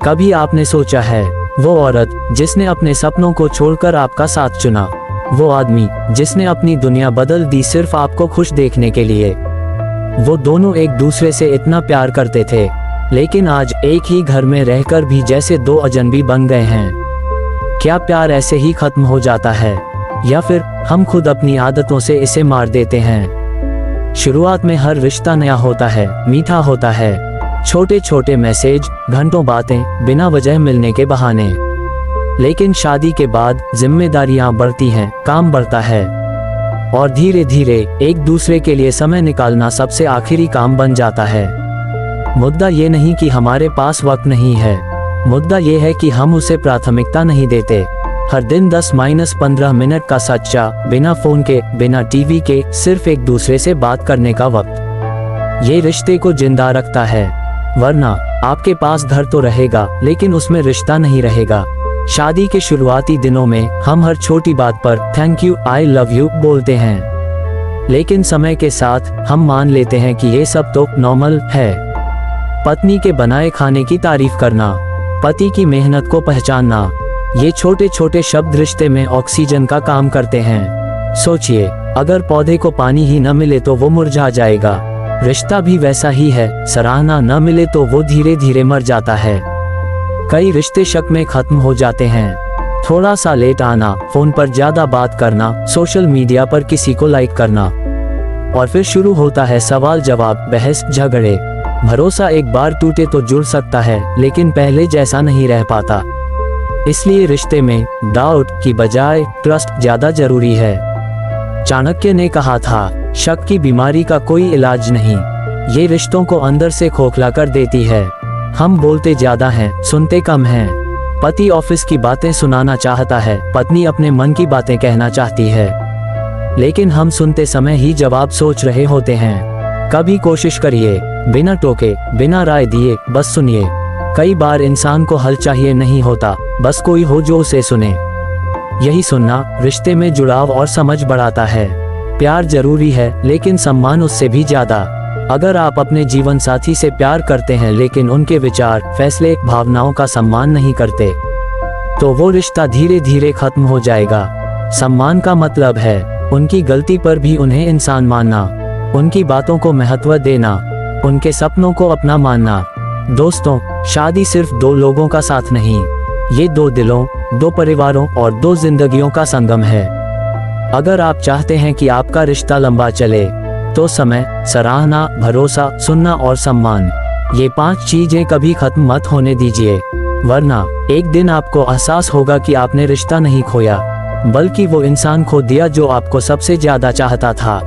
कभी आपने सोचा है, वो औरत जिसने अपने सपनों को छोड़कर आपका साथ चुना, वो आदमी जिसने अपनी दुनिया बदल दी सिर्फ आपको खुश देखने के लिए। वो दोनों एक दूसरे से इतना प्यार करते थे, लेकिन आज एक ही घर में रहकर भी जैसे दो अजनबी बन गए हैं। क्या प्यार ऐसे ही खत्म हो जाता है, या फिर हम खुद अपनी आदतों से इसे मार देते हैं? शुरुआत में हर रिश्ता नया होता है, मीठा होता है, छोटे छोटे मैसेज, घंटों बातें, बिना वजह मिलने के बहाने। लेकिन शादी के बाद जिम्मेदारियां बढ़ती हैं, काम बढ़ता है, और धीरे धीरे एक दूसरे के लिए समय निकालना सबसे आखिरी काम बन जाता है। मुद्दा ये नहीं कि हमारे पास वक्त नहीं है, मुद्दा ये है कि हम उसे प्राथमिकता नहीं देते। हर दिन 10-15 मिनट का सच्चा, बिना फोन के, बिना टीवी के, सिर्फ एक दूसरे से बात करने का वक्त, ये रिश्ते को जिंदा रखता है। वरना आपके पास घर तो रहेगा, लेकिन उसमें रिश्ता नहीं रहेगा। शादी के शुरुआती दिनों में हम हर छोटी बात पर thank you, I love you बोलते हैं, लेकिन समय के साथ हम मान लेते हैं कि ये सब तो नॉर्मल है। पत्नी के बनाए खाने की तारीफ करना, पति की मेहनत को पहचानना, ये छोटे छोटे शब्द रिश्ते में ऑक्सीजन का काम करते हैं। सोचिए, अगर पौधे को पानी ही न मिले तो वो मुरझा जाएगा। रिश्ता भी वैसा ही है, सराहना न मिले तो वो धीरे धीरे मर जाता है। कई रिश्ते शक में खत्म हो जाते हैं। थोड़ा सा लेट आना, फोन पर ज्यादा बात करना, सोशल मीडिया पर किसी को लाइक करना, और फिर शुरू होता है सवाल जवाब, बहस, झगड़े। भरोसा एक बार टूटे तो जुड़ सकता है, लेकिन पहले जैसा नहीं रह पाता। इसलिए रिश्ते में डाउट की बजाय ट्रस्ट ज्यादा जरूरी है। चाणक्य ने कहा था, शक की बीमारी का कोई इलाज नहीं, ये रिश्तों को अंदर से खोखला कर देती है। हम बोलते ज्यादा हैं, सुनते कम हैं। पति ऑफिस की बातें सुनाना चाहता है, पत्नी अपने मन की बातें कहना चाहती है, लेकिन हम सुनते समय ही जवाब सोच रहे होते हैं। कभी कोशिश करिए, बिना टोके, बिना राय दिए, बस सुनिए। कई बार इंसान को हल चाहिए नहीं होता, बस कोई हो जो उसे सुने। यही सुनना रिश्ते में जुड़ाव और समझ बढ़ाता है। प्यार जरूरी है, लेकिन सम्मान उससे भी ज्यादा। अगर आप अपने जीवन साथी से प्यार करते हैं लेकिन उनके विचार, फैसले, भावनाओं का सम्मान नहीं करते, तो वो रिश्ता धीरे धीरे खत्म हो जाएगा। सम्मान का मतलब है उनकी गलती पर भी उन्हें इंसान मानना, उनकी बातों को महत्व देना, उनके सपनों को अपना मानना। दोस्तों, शादी सिर्फ दो लोगों का साथ नहीं, ये दो दिलों, दो परिवारों और दो जिंदगियों का संगम है। अगर आप चाहते हैं कि आपका रिश्ता लंबा चले, तो समय, सराहना, भरोसा, सुनना और सम्मान, ये 5 चीजें कभी खत्म मत होने दीजिए। वरना एक दिन आपको एहसास होगा कि आपने रिश्ता नहीं खोया, बल्कि वो इंसान खो दिया जो आपको सबसे ज्यादा चाहता था।